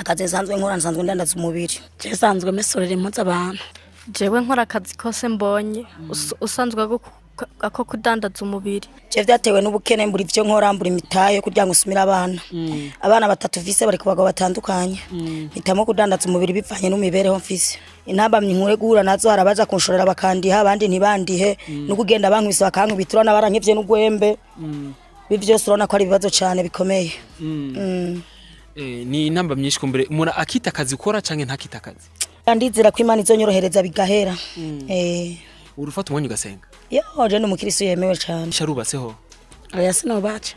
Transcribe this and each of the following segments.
akazi nsanzwe nkora nsanzwe ndandaza umubiri je sanzwe mesorera impuzu abantu jewe nkora akazi kose mbonye usanzwe ako kudandaza umubiri je vyatewe n'ubukene mburi ivyo nkora mburi imitahe kugira ngo usumire abana batatu Ufise bari ku bagabo batandukanye hitamo kudandaza umubiri bivanye n'imibereho mfise intambamye nkure guhura nazo harabaza kunshorera bakandiha abandi ntibandihe no kugenda bankubise bakankubitura n'abarankevye n'ugwembe bivyo urabona ko ari ibibazo cyane bikomeye ni intamba myinshi kumbere mura akita akazi ukora canke ntakita akazi ndizira ko Imana izonyorohereza bigahera urufata umwanya ugasenga yo je n'umukiristo yemewe cyane sharubatseho oya sinobaca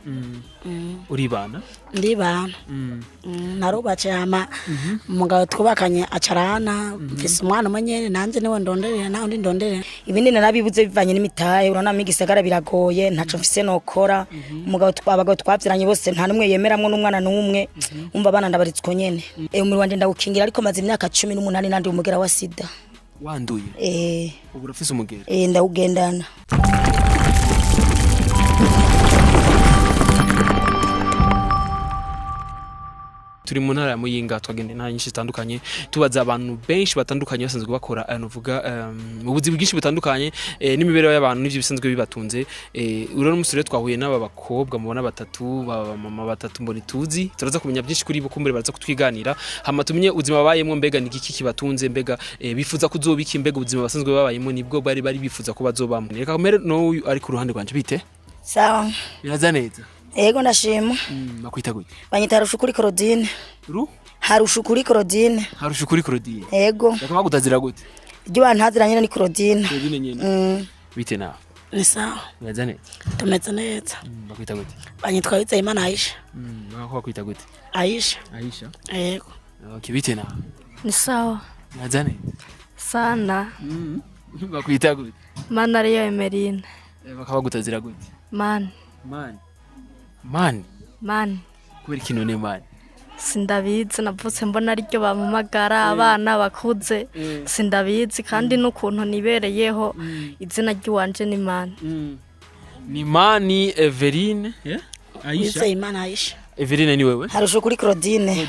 uribana ndibana narubace ama umugabo twubakanye acarana mfise umwana umwe nanje niwe ndonderera naho ndi ndonderera ibindi narabibuze bivanye n'imitahe urana migisagara biragoye ntaco mfise nokora umugabo abagabo twavyiranye bose nta numwe yemeramwe n'umwana n'umwe umva abana ndabaritswe nyene umuri wanje ndawukingira ariko maze imyaka 18 nandi umugera wa SIDA wanduye ubu urafise umugera ndawugendana turi mu ntara ya Muyinga twagende nta nyinshi zitandukanye tubaza abantu benshi batandukanye basanzwe bakora nuvuga ubuzi bwinshi butandukanye n'imibereho y'abantu n'ivyo bisanzwe bibatunze urero umusore twahuye n'aba bakobwa mubona batatu baba mama batatu mboni tuzi turaza kumenya byinshi kuri bo kumbere baraza kutwiganira hama tumenye ubuzima babayemo mbega niki kibatunze mbega bifuza kuzobika mbega ubuzima basanzwe babayemo nibwo bari bifuza ko bazobamo reka komere no ari ku ruhande rwanje bite sawa biraza neza ego ndashima bakwita gute banyita Rushukuri Claudine Harushukuri Claudine Harushukuri Claudine ego bakaba gutazira gute ibyo bantazira nyene ni Claudine nyene bite nawe ni sawa biraza neza tumeze neza bakwita gute banyitwa Biteye Imana Aisha bakaba kwita gute Aisha ego okay bite nawe ni sawa biraza neza sana bakwita gute mana ariyo Emerine bakaba gutazira gute man kubera ikintu ne man sindabizi navutse mbona aryo bamumagara abana bakuze sindabizi kandi n'ukuntu nibereyeho izina ry'uwanje ni man ni mani Everine Aisha Imana Aisha Everine ni wewe Harushukuri Claudine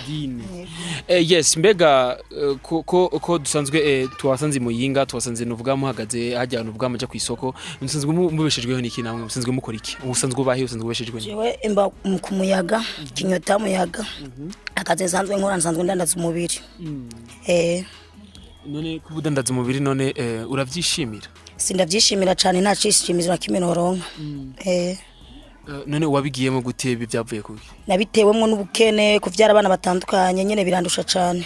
yes mbega ko dusanzwe twasanze Muyinga twasanze nuvuga muhagaze hajya nuvuga maje ku isoko musanzwe mubeshejweho niki namwe musanzwe mukora iki ubusanzwe bahe usanzwe ubeshejwe ni jewe imba ku muyaga kinyota muyaga akazi nsanzwe nkora nsanzwe ndandaza umubiri none kubudandaza umubiri none uravyishimira sindavyishimira cyane nta cishimizwa kimenoronka none wabigiyemo gute bivyavuye kuki nabitewemwe n'ubukene kuvyara abana batandukanye nyene birandusha cyane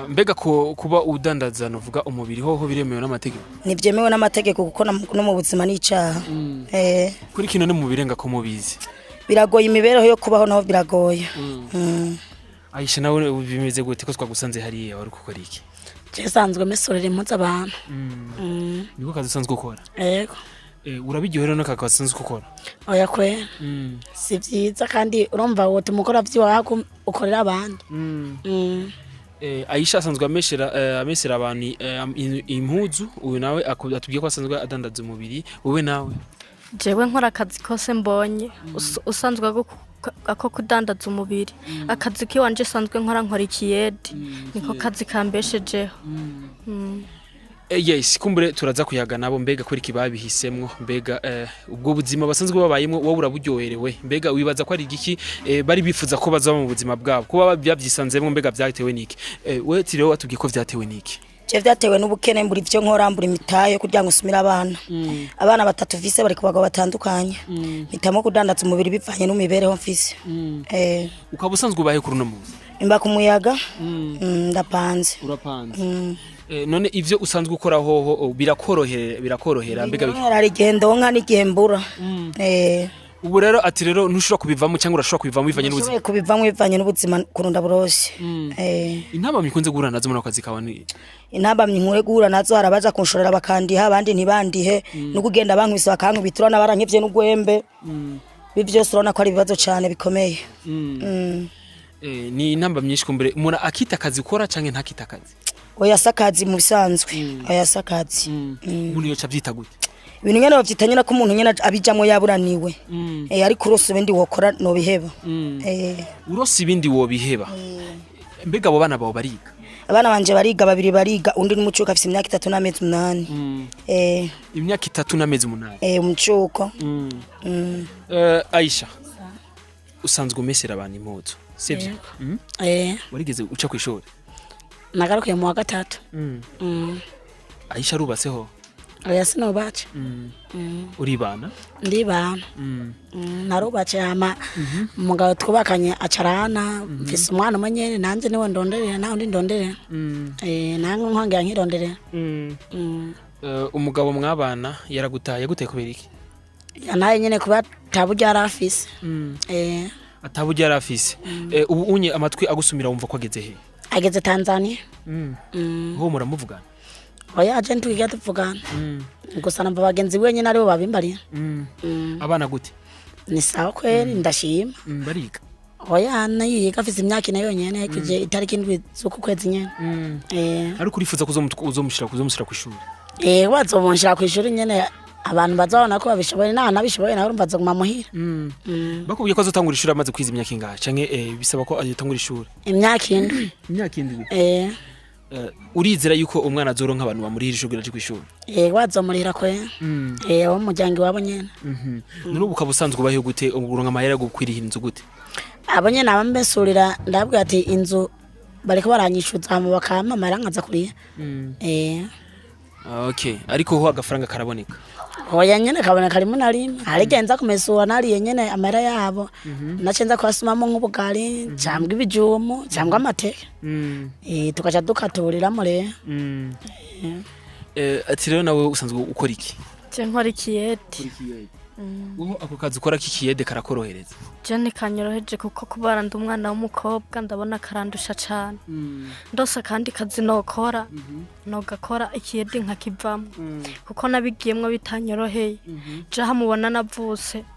mbega ko kuba udandaza novuga umubiri hoho biremewe n'amategeko nivyemewe n'amategeko kuko no mu buzima n'icaha kuri kino ne mu birenga ko mubizi biragoye imibereho yo kubaho naho biragoye Aisha nawe bimeze gute ko twagusanze hariya wari gukora iki je sanzwe mesorera impuzu abantu niko kazi sanzwe ukora yego urabiryohera no kakasanzwe ukora oya kwe si vyiza kandi urumva wote mukora vyiwaho ukorera abandi Aisha asanzwe amesera abantu impuzu uyu nawe atubwiye ko asanzwe adandaza umubiri wowe nawe jewe nkora akazi kose mbonye usanzwe ako kudandaza umubiri akazi kiwanje sanzwe nkora ikiyedi niko kazi kambeshejeho yes kumbure turaza kuyaga nabo mbega kuri kibabihisemwo mbega ubwo buzima basanzwe babayemo wowe uraburyoherewe mbega wibaza ko ari igiki bari bifuza ko bazaba mu buzima bwabo kuba byavyisanzemwo mbega byatewe niki we tireho atubwiye ko vyatewe niki je vyatewe n'ubukene mburi ivyo nkora mburi imitahe kugira ngo usumire abana batatu Ufise bari ku bagabo batandukanye hitamo kudandaza umubiri bivanye n'imibereho mfise ukaba usanzwe ubahe kuri no muzi imba ku muyaga ndapanze urapanze none ivyo usanzwe ukora hoho birakorohera mbega ari gendo nka n'igembura ubu rero ati rero ntushobora kubivamo cyangwa urashobora kubivamo bivanye n'ubuzima kubivamo bivanye n'ubuzima kurunda burose intamba mikunze guhura nazo muri akazi kawe ni intamba nkure guhura nazo harabaza kunshorera bakandiha abandi ntibandihe no kugenda bankubise bakankubitura n'abarankevye n'ugwembe bivyo urabona ko ari ibibazo cyane bikomeye ni intamba myinshi kumbere mura akita akazi ukora canke ntakita akazi oya sakazi mu bisanzwe oya sakazi umuntu yoca byita gute ibintu nyene bavyitanye na ko umuntu nyene abijamwe yaburaniwe ariko urose ibindi wokora no biheba urose ibindi wobiheba mbega abo bana bawo bariga abana banje bariga babiri bariga undi n'umucuko afise imyaka 3 n'amezi 8 imyaka 3 n'amezi 8 umucuko Aisha usanzwe umesera abantu impuzu sivyo warigeze uca kwishuri nagarukiye mu wa gatatu Aisha rubatseho oya sinobace uribana ndibana narubace ama umugabo twubakanye acarana mfise umwana umwe nanje niwe ndonderera naho ndi ndonderera nange nkongera nkirondere umugabo mwabana yaragutaye gute kubera iki yanaye nyene kuba taburya yarafise ataburya yarafise ubu unye amatwi agusumira wumva ko ageze he ageze Tanzania ho muramuvugana oya agent twiga tuvugana gusa namba bagenzi wenyine aribo babimbariye abana gute ni sawa kweli ndashima bariga oya nayiga afise imyaka ine yonyene kuje itariki ndwi z'uku kwezi nyene ariko urifuza kuzomushira ku ishuri wazobonshira ku ishuri nyene abantu bazabona ko babishoboye nabishoboye nawe urumva zoguma muhira bakubwiye ko azotangura ishuri amaze kwiza imyaka ingahe canke bisaba ko azotangura ishuri imyaka indwi urizera yuko umwana azoronka abantu bamurihira ishuri aje kwishuri wazomurihira kwe wo muryango wabo nyene none ubu kabusanzwe ubahe gute uronka amahera yo gukwirihira inzu gute abo nyene abambesurira ndabwira ati inzu bariko baranyishuza mu bakama marangaza kuriya okay ariko ho agafaranga karaboneka oya nyene kaboneka rimwe na rimwe harigenza kumesura nariye nyene amera yabo nacenza kwasumamo nk'ubugari cyangwa ibijumu cyangwa amateke tukaca dukaturiramo rero ati rero nawe usanzwe ukora iki je nkora ikiyede ubu ako kazi ukora k'ikiyede karakorohereza jene kanyoroheje kuko kubara ndi umwana w'umukobwa ndabona karandusha cyane ndose kandi kazi nokora nogakora ikiyede nkakivamo kuko nabigiyemwe bitanyoroheye je hamubona navutse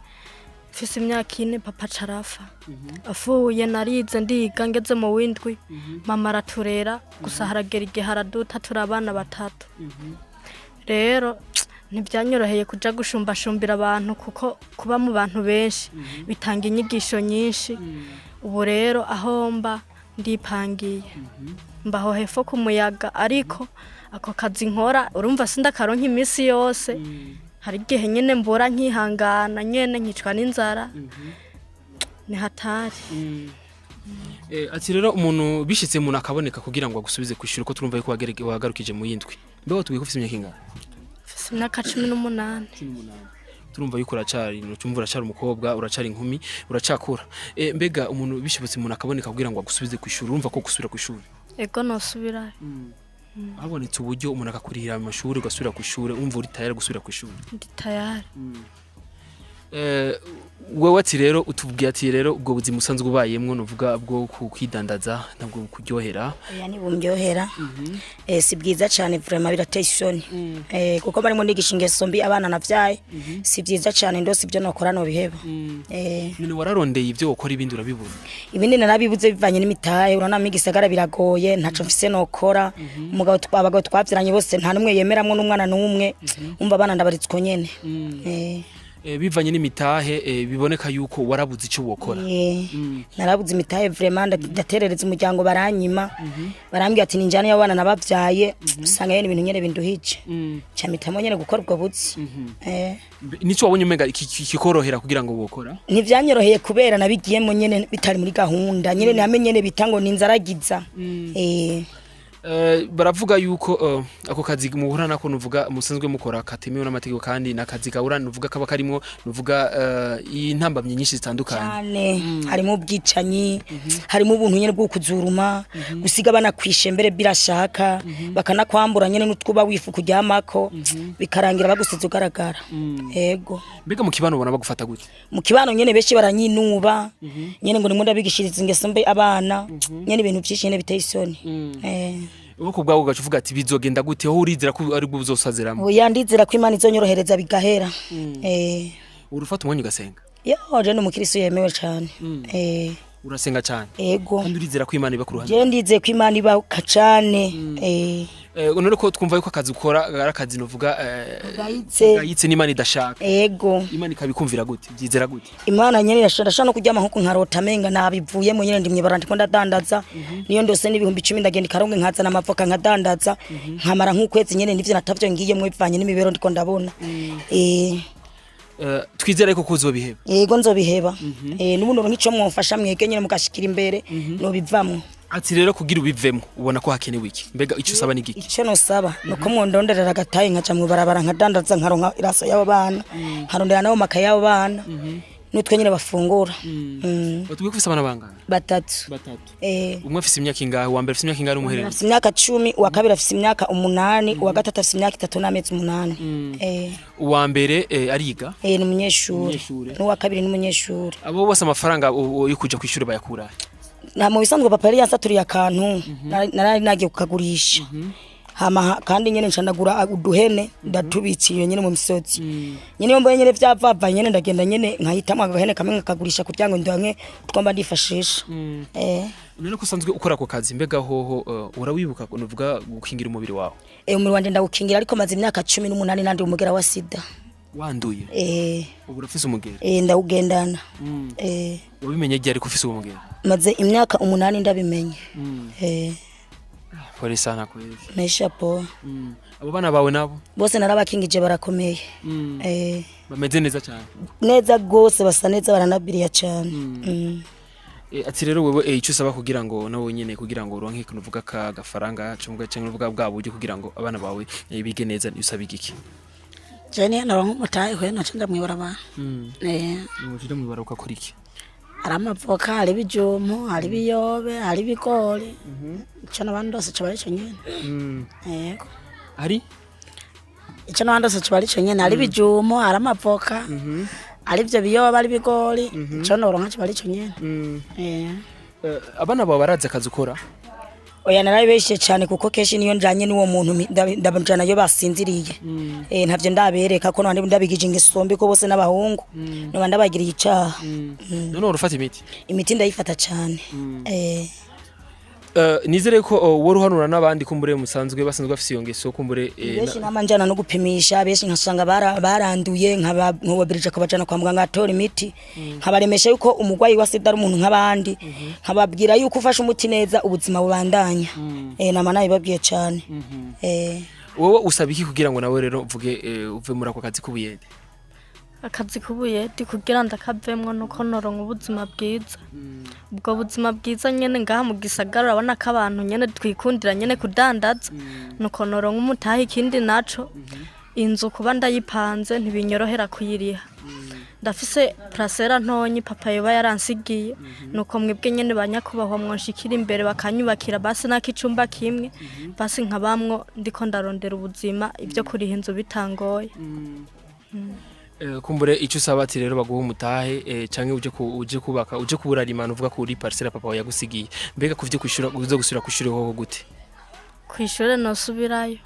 mfise imyaka 4 papa carafa afuye narize ndiga ngeze mu windwi mama araturera gusa haragera igihe haraduta turabana batatu rero ntibyanyoroheye kuja gushumbashumbira abantu kuko kuba mu bantu benshi bitanga inyigisho nyinshi ubu rero aho mba ndipangiye mbaho hepfo ku muyaga ariko ako kazi nkora urumva sindakaronka iminsi yose hari igihe nyene mbura nkihangana nyene nkicwa n'inzara ni hatari ati rero umuntu bishitse umuntu akaboneka kugira ngo agusubize kwishura ko turumva yuko wagarukije mu yindwi mbeho tubwiye ko ufite imyaka ingahe imyaka 18 turumva yuko uracari umukobwa uracari inkumi uracakura mbega umuntu bishobotse umuntu akaboneka kugira ngo agusubize kwishura urumva ko gusubira kwishura ego nosubira habonetse uburyo umuntu akakurihira mu mashuri ugasubira kwishura umva uri tayari gusubira kwishura ndi tayari wewe ati rero utubwiye ati rero ubwo buzima usanzwe ubayemwo nuvuga bwo kwidandaza ntabwo kuryohera yani bumryohera si bwiza cyane vraiment birateye isoni kuko barimo ndigisha ingeso mbi abana navyaye si byiza cyane ndose ibyo nokora no biheba none wararondeye ibyo ukora ibindi urabibona ibindi narabibuze bivanye n'imitahe urana migisagara biragoye ntaco mfise nokora umugabo abagabo twavyiranye bose nta numwe yemeramwe n'umwana n'umwe umva abana ndabaritswe nyene bivanye n'imitahe biboneka yuko warabuze icyo wokora narabuze imitahe vraiment ndaterereza umuryango baranyima barambwiye ati ninjane y'abana nabavyaye usanga yene ibintu nyene binduhije camitamo nyene gukora ubwo buzi nico wabonye umenga kikorohera kugira ngo wokora ntivyanyoroheye kubera nabigiyemo nyene bitari muri gahunda nyene namenye nyene bitango ninzaragiza baravuga yuko ako kazi muhura nako nuvuga musanzwe mukora katemewe n'amategeko kandi nakazi gahura nuvuga kaba karimo nuvuga intambamye nyinshi zitandukanye cyane harimo ubwicanyi harimo ubuntu nyene bwo kuzuruma gusiga bana kwishembere birashaka bakanakwambura nyene n'utwuba wifu kujyamako bikarangira bagusize ugaragara yego mbega mu kibano bona bagufata gute mu kibano nyene beshi baranyinuba nyene ngo nimunda bigishiriza ingeso mbe abana nyene ibintu byinshi nyene biteye isoni uko bwawo gacuvuga ati bizogenda gute ho urizira ko ari bwo uzosazeramo oya ndizira ko Imana izonyorohereza bigahera urufata umwanya ugasenga yo je n'umukristo yemewe cyane urasenga cyane yego kandi urizira ko Imana iba ku ruhande je ndizeye ko Imana iba kacane none ko twumva yuko akazi ukora ari akazi novuga gayitse n'Imana idashaka ego Imana ikabikumvira gute byizera gute Imana nyene irashaka no kuryama nkuko nkarota menga nabivuyemo nyene ndimye barandiko ndadandaza niyo ndose n'ibihumbi 10 ndagenda ikaronge nkazana amavoka nkadandaza nkamara nk'ukwezi nyene nivyo natavyo ngiyemo bivanye n'imibero ndiko ndabona twizere ko kuzobiheba yego nzobiheba n'ubundi nk'ico mwofasha mwege nyene mugashikira imbere no bivamwe ati rero kugira ubivemo ubona ko hakenewe iki mbega ico usaba n'igiki ico no saba nuko mwondonderera agataye nkaca mu barabara nkadandaza nkaronka iraso y'abo bana nkarondera nabo makaye y'abo bana nutwe nyine bafungura batubwiye ko ufise abana bangana batatu umwe afise imyaka ingahe uwa mbere afise imyaka ingahe n'umuherero afise imyaka 10 uwa kabiri afise imyaka 8 uwa gatatu afise imyaka 3 n'amezi 8 uwa mbere ariga ni umunyeshuri n'uwa kabiri ni umunyeshuri abo bose amafaranga yo kuja kwishura bayakura na mu bisanzwe papa yari yansaturiye akantu narari nagiye kukagurisha hama kandi nyene ncandagura uduhene ndatubiciye nyene mu misozi nyene mboye nyene vyavava nyene ndagenda nyene nkahitamwa agahene kamwe ngakagurisha kugira ngo ndonke twomba ndifashisha none ko usanzwe ukora ako kazi mbega hoho urawibuka uvuga gukingira umubiri wawe umubiri wanje ndawukingira ariko maze imyaka 18 nandi umugera wa SIDA wanduye ubu urafise umugera ndawugendana wabimenye ryari ko ufise umugera maze imyaka 8 ndabimenye pole sana kweli mesha po abo bana bawe nabo bose narabakingije barakomeye bameze neza cyane neza gose basa neza baranabiriya cyane ati rero wewe ico usaba kugira ngo nawe nyene kugira ngo uronke kuvuga ka gafaranga cyangwa uvuga bwa buryo kugira ngo abana bawe bige neza usaba igiki jene naronka umutahe hwe nacenda mwibaraba ujira mwibaruka kuri iki aramavoka ari bijomo ari biyobe ari bigori ico nabandose cyo bari cyo nyene yego ari ico nabandose cyo bari cyo nyene ari bijomo aramavoka ari byo biyobe ari bigori cyo noronka cyo bari cyo nyene abana bawe baraze akazi ukora oya narabeshe cyane kuko keshi niyo njanye n'uwo muntu ndabajana yo basinziriye ntavyo ndabereka ko nandi ndabigije ingesombe ko bose n'abahungu no ndabagiriye icaha none urufata imiti ndayifata cyane nizere ko woruhanura n'abandi kumbure musanzwe basanzwe bafise iyo ngeso kumbure beshi namanjana no gupimisha beshi nkasanga baranduye nkababirije kubajana kwa muganga atora imiti nkabaremesha yuko umugwayi wa SIDA ari umuntu nk'abandi nkababwira yuko ufashe umuti neza ubuzima bubandanya nama nabibabwiye cyane wowe usaba iki kugira ngo nawe rero uvuge uve muri ako kazi k'ubuyede akazi k'ubuyede kugira ndakavemwo nuko noronka ubuzima bwiza ubwo buzima bwiza nyene ngaha mu gisagara urabona ko abantu nyene twikundira nyene kudandaza nuko noronka umutahe ikindi naco inzu kuba ndayipanze ntibinyorohera kuyiriha ndafise prasera ntonyi papa yoba yaransigiye nuko mwebwe nyene banyakubahwa mwonshikira imbere bakanyubakira basi nakicumba kimwe basi nkabamwo ndiko ndarondera ubuzima ibyo kuriha inzu bitangoye kumbure ico usaba ati rero baguha umutahe canke uje kubaka uje kubura rimana uvuga ko uri parcelle papa wawe yagusigiye mbega kuvye kwishura uzo gusura kwishura hoho gute kwishura no subirayo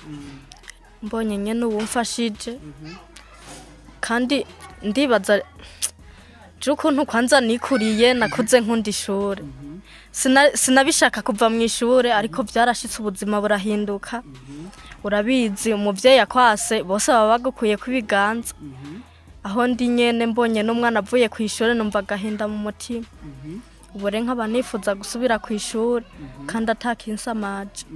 mbonye nyene ubumfashije kandi ndibaza juko ntukwanza nikuriye nakuze nkundi ishure sinabishaka kuva mu ishure ariko byarashitse ubuzima burahinduka urabizi umuvyeyi akwase bose baba bagukuye kubiganza aho ndi nyene mbonye n'umwana avuye ku ishure numva gahinda mu mutima ubure nkaba nifuza gusubira ku ishure kandi atakinsamaje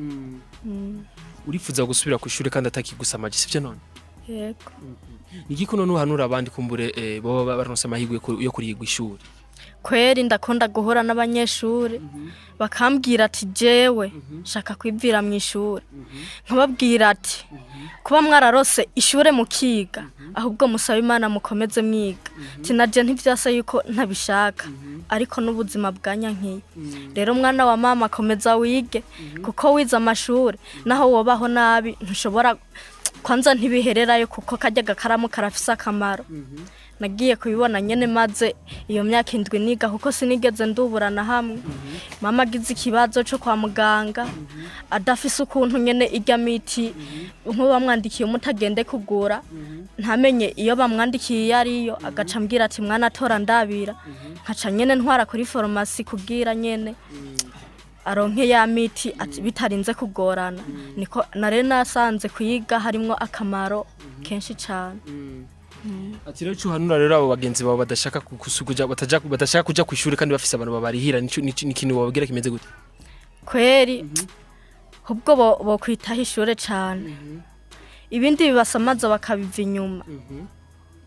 urifuza gusubira ku ishure kandi atakigusamaje sivyo none yego igiko none uhanura abandi kumbure baba baronse amahirwe yo kurigwa ishure kweri ndakunda guhura n'abanyeshure bakambwira ati jewe shaka kwivira mu ishure nkababwira ati kuba mwararose ishure mukiga ahubwo musaba Imana mukomeze mwiga tinaje ntivyase yuko ntabishaka ariko n'ubuzima bwanyankiye rero mwana wa mama komeza wige kuko wiza amashure naho wobaho nabi ntushobora kwanza ntibihererayo kuko kajya gakaramu karafisa akamaro nagiye kubibona nyene maze iyo myaka 7 niga kuko sinigeze nduburana hamwe mama agize ikibazo cyo kwa muganga adafise ukuntu nyene irya miti nko bamwandikiye umutagende kugura ntamenye iyo bamwandikiye yariyo agaca mbwira ati mwana tora ndabira nkaca nyene ntwara kuri pharmacy kugira nyene aronke ya miti bitarinze kugorana niko nare nasanze kuyiga harimo akamaro kenshi cyane. Ati rero cyuhanura rero abo bagenzi babo badashaka kusukuja badashaka kuja kwishuri kandi bafise abantu babarihira n'ikintu bababwira kimeze gute? Kweri ubwo bo kwitaho ishure cyane ibindi bibasamaza bakabiva inyuma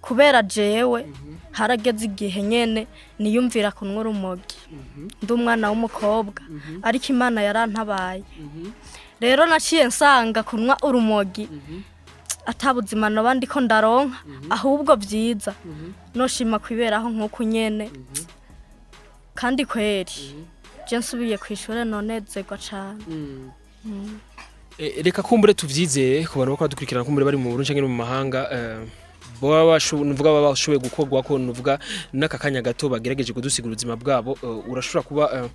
kubera jewe harageze igihe nyene niyumvira kunwa urumogi ndi umwana w'umukobwa ariko Imana yarantabaye rero naciye nsanga kunwa urumogi atabuzima nabandi ko ndaronka ahubwo byiza noshima kwiberaho nkuko nyene kandi kweri je nsubiye kwishura nonezerwa cyane. Reka kumbure tuvyizeye ku bantu bako badukurikirana kumbure bari mu Burundi canke mu mahanga baba bashoboye gukorwa ko nuvuga n'akakanya gato bagerageje kudusigura ubuzima bwabo urashobora kuba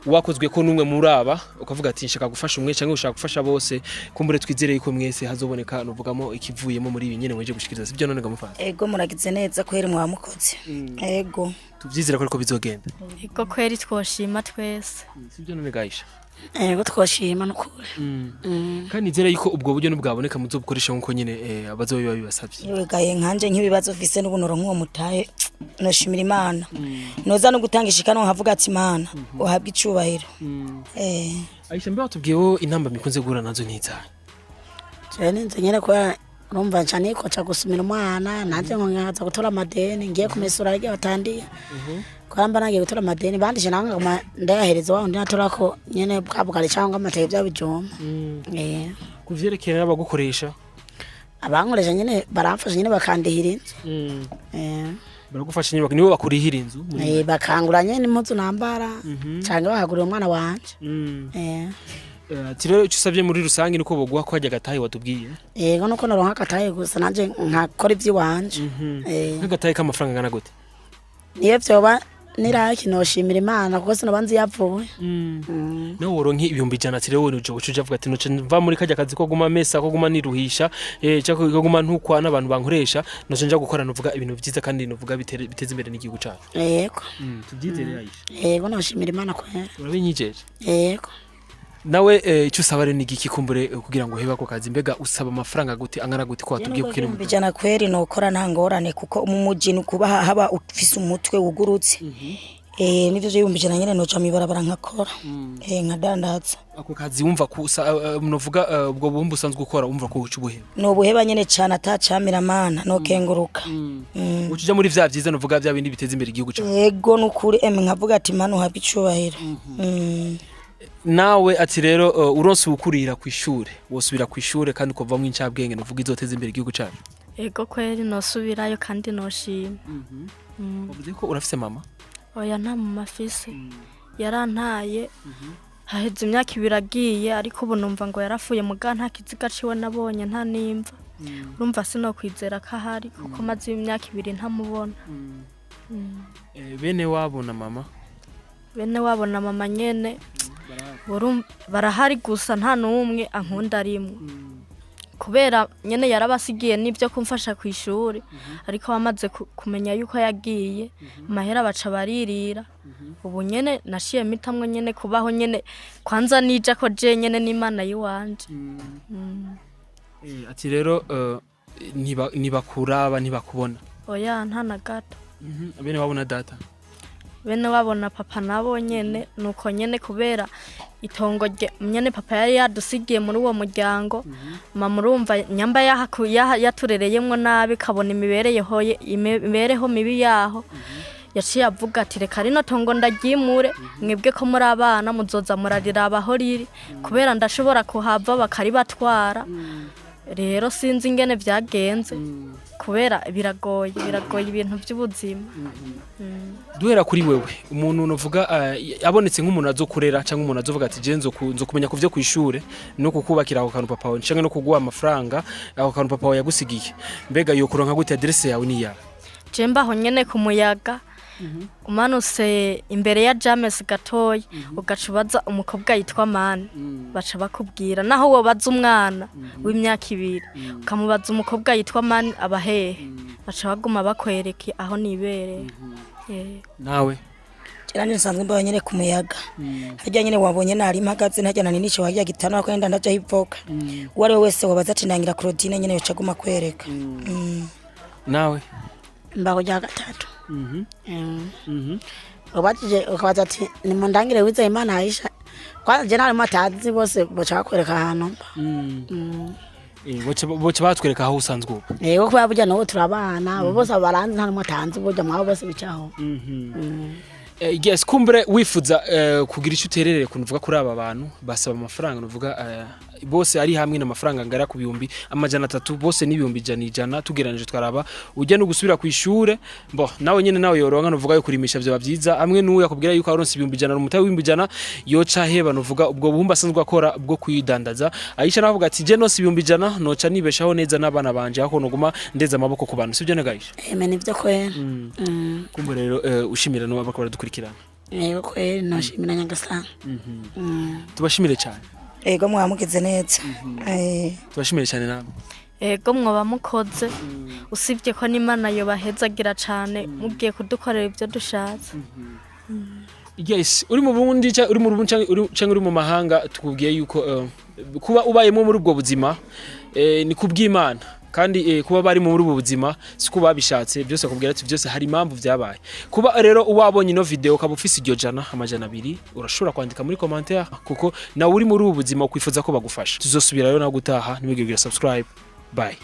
wakozwe ko numwe muri aba ukavuga ati nshaka gufasha umwe canke ushaka gufasha bose kumbure twizere yuko mwese hazoboneka nuvugamo ikivuyemo muri ibi nyene mweje gushikiriza sibyo none gamufata. Ego muragize neza kweri mwamukoze. Ego tuvyizera ko bizogenda. Ego kweri twoshima twese. Sibyo none gaisha. Ego twoshima nukuri. Kandi nizera yuko ubwo buryo nubwaboneka muzobukoresha nkuko nyene abazobiba bibasavye. Yewe gaye nkanje nk'ibibazo vise n'ubunoro nk'uwo mutahe noshimira Imana. Noza no gutangisha ikano nkavuga ati Imana uhabwe icubahiro. Aisha mbe watubwiyeho intamba mikunze guhura nazo n'izahe? Cyane nze nyene ko urumva cyane ko ca gusumira umwana nanje nkaza gutora amadeni ngiye kumesura rya batandiye. Kwamba nagiye gutora amadeni bandije nanga ndayahereza wa undi natora ko nyene bwabugari cyangwa amateye byabijoma. Kuvyerekera n'abagukoresha abankoresha nyene baramfasha nyene bakandihira inzu. Baragufasha nyine nibo bakurihira inzu. Bakangura nyene impuzu nambara cyangwa bahagurira umwana wanje. Tirero cyusavye muri rusangi niko boguha ko hajya gataye watubwiye. Yego nuko naronka gataye gusa nanje nkakora ivyi wanje. Nkagataye k'amafaranga ngana gute? Niyo vyoba niraki noshimira Imana kuko sinobanzi yavuye. No woronke ibihumbi 100 tirero wone uja vuga ati noce mva muri kajya kazi ko guma mesa ko guma niruhisha cyako ko guma ntukwa n'abantu bankoresha noce nja gukora nuvuga ibintu byiza kandi nuvuga biteze imbere n'igihugu cyacu. Yego. Tubyizere Aisha. Yego noshimira Imana kwera. Urabinyijeje. Yego. Nawe icyo usaba rero nigiki kumbure kugira ngo heba ko kazi mbega usaba amafaranga gute angana gute ko watubwiye ko kiri mu bijana kweri no ukora ntangorane kuko umujini kuba haba ufise umutwe wugurutse nivyo je yumbijana nyene no ca mibarabara nkakora nkadandaza ako kazi wumva ko munovuga ubwo bumbu usanzwe gukora wumva ko ucubuheba no buheba nyene cyane atacamira Mana no kenguruka ucija muri vya byiza novuga bya bindi biteza imbere igihugu cyacu. Yego nukuri nkavuga ati Mana uhabwe icubahiro. Nawe ati rero uronse ukurira kw'ishure wosubira kw'ishure kandi ukova mu incabwenge novuga izoteza imbere igihugu cyacu. Ego kweri nosubirayo kandi noshima. Uvuze ko urafise mama? Oya nta mama afise yarantaye haheze imyaka 2 agiye ariko ubu numva ngo yarafuye muga nta kiziga ciwe nabonye nta nimva urumva sino kwizera ko ahari kuko maze imyaka 2 ntamubona. Bene wabona mama? Bene wabona mama nyene barahari gusa nta numwe ankunda rimwe kubera nyene yarabasigiye nivyo kumfasha kw'ishuri ariko bamaze kumenya yuko yagiye mahera baca baririra ubu nyene nashiye mitamwe nyene kubaho nyene kwanza nija ko je nyene n'Imana yiwanje. Ati rero ntibakuraba ntibakubona? Oya nta na gato. Bene wabona data? Bene wabona papa nabo nyene nuko nyene kubera itongo nyene papa yari yadusigiye muri uwo muryango mama urumva nyamba yaturereyemwo nabi kabona imibereho mibi yaho yaciye avuga ati reka rino tongo ndagyimure mwebwe ko muri abana muzoza murarira abaho riri kubera ndashobora kuhava bakari batwara rero sinzi ingene vyagenze kubera biragoye ibintu by'ubuzima. Duhera kuri wewe umuntu unovuga abonetse nk'umuntu azokurera cyangwa umuntu azovuga ati je nzo kumenya kuvyo kw'ishure no kukubakira ako kantu papa wawe cyangwa no kuguha amafaranga ako kantu papa wawe yagusigiye mbega yo kuronka gute adresse yawe ni ya je mbaho nyene ku muyaga umanuse imbere ya James gatoyi ugacubaza umukobwa yitwa Mani baca bakubwira naho wo baza umwana w'imyaka 2 ukamubaza umukobwa yitwa Mani abahehe baca baguma bakwereke aho nibereye. Nawe Kiranje nsanzwe mbaye nyene ku muyaga hajya nyene wabonye nari mpagaze ntajyana n'icyo wajya gitano ko ndanda ndaje hivoka uwari wese wabaza ati ndangira Claudine nyene yoca guma kwereka nawe mbaho rya gatatu ukabaza ati nimundangire wize Imana Aisha kwaje nari matazi bose boca kwereka ahantu boce batwereka aho usanzwe ubu yego kuba burya no turabana bose baranzi nta mutanzi burya mwaho bose bicaho yes kumbure wifuza kugira icuterere kunuvuga kuri aba bantu basaba amafaranga nuvuga bose ari hamwe n'amafaranga ngara ku bihumbi amajana 3 bose n'ibihumbi 100 tugeranije twaraba ujya no gusubira ku ishure bo nawe nyene nawe yoronka nuvuga yo kurimisha byo bavyiza amwe n'uwo yakubwira yuko aronse ibihumbi 100 umutaye w'ibihumbi 100 yoca heba nuvuga ubwo buhumba asanzwe akora bwo kuyidandaza Aisha navuga ati je nose ibihumbi 100 noca nibeshaho neza n'abana banje ako noguma ndeza amaboko ku bantu sivyo nagaisha nivyo kwera kumbure rero ushimira no abakora dukurikirana yego kwera nashimira nyagasana tubashimire cyane ego mwamugize neza tubashimire cyane namwe ego mwoba mukoze usibye ko n'Imana yo bahezagira cyane mugiye kudukorera ibyo dushatse yes uri mu Burundi uri mu Burundi cyangwa uri mu mahanga tukubwiye yuko kuba ubayemo muri ubwo buzima ni kubw'Imana kandi kuba bari muri ubu buzima siko babishatse byose akubwira ati byose hari impamvu byabaye kuba rero uwabonye no video ukaba ufise iryo jana amajana 2 urashobora kwandika muri commentaire kuko nawe uri muri ubu buzima ukwifuza ko bagufasha tuzosubira rero na gutaha nimugire subscribe bye